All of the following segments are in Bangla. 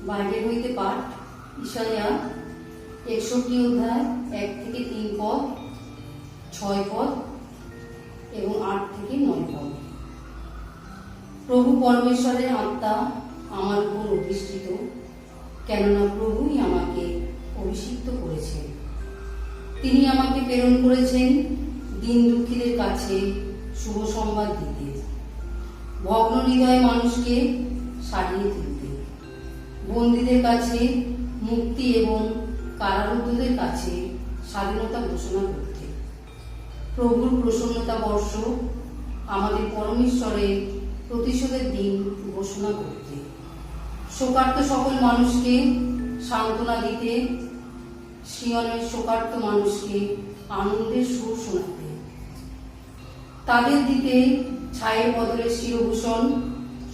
বাইবেল হইতে পাঠ ইসাইয়া 61 অধ্যায় 1 থেকে 3 পদ, 6 পদ এবং 8 থেকে 9 পদ। প্রভু পরমেশ্বরের আত্মা আমার উপর অধিষ্ঠিত, কেননা প্রভুই আমাকে অভিষিক্ত করেছেন। তিনি আমাকে প্রেরণ করেছেন দিন দুঃখীদের কাছে শুভ সংবাদ দিতে, ভগ্ন হৃদয় মানুষকে সারিয়ে তুলতে, বন্দীদের কাছে মুক্তি এবং কারারুদ্ধদের কাছে স্বাধীনতা ঘোষণা করতে, প্রভুর প্রসন্নতা বর্ষ আমাদের পরমেশ্বরের প্রতিশোধের দিন ঘোষণা করতে, শোকার্ত সকল মানুষকে সান্ত্বনা দিতে, সিয়নের শোকার্ত মানুষকে আনন্দের সুর শোনাতে, তাদের দিতে ছায়ের বদলে শিরভূষণ,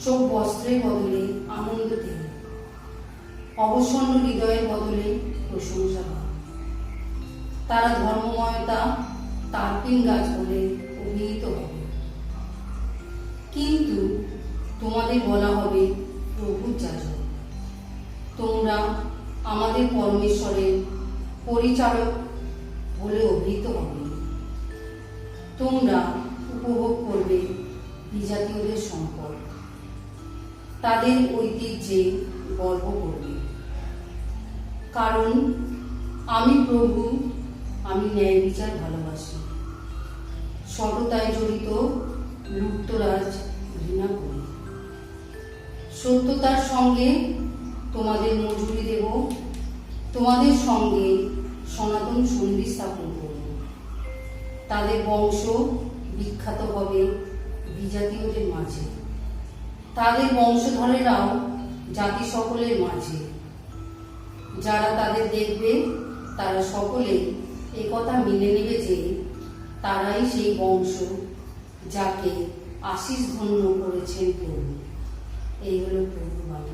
শোক বস্ত্রের বদলে আনন্দ দিন, অবসন্ন হৃদয়ের বদলে প্রশংসা গান। তারা ধর্মময়তা তারপিন গাছ বলে অভিহিত হবে, কিন্তু তোমাদের বলা হবে প্রভুর যাজক। তোমরা আমাদের পরমেশ্বরের পরিচারক বলে অভিহিত হবে। তোমরা উপভোগ করবে বিজাতীয়দের সম্পদ, তাদের ঐতিহ্যে গর্ব করবে। কারণ আমি প্রভু, আমি ন্যায় বিচার ভালোবাসি, সততায় জড়িত লুপ্তরাজ ঘৃণা করি। সত্যতার সঙ্গে তোমাদের মজুরি দেব, তোমাদের সঙ্গে সনাতন সন্ধি স্থাপন করব। তাদের বংশ বিখ্যাত হবে বিজাতীয়দের মাঝে, তাদের বংশধরেরাও জাতি সকলের মাঝে। যারা তাদের দেখবে তারা সকলেই একথা মেনে নেবে যে তারাই সেই বংশ যাকে আশীষ ধন্য করেছেন প্রভু। এই হলো প্রভু বাণী।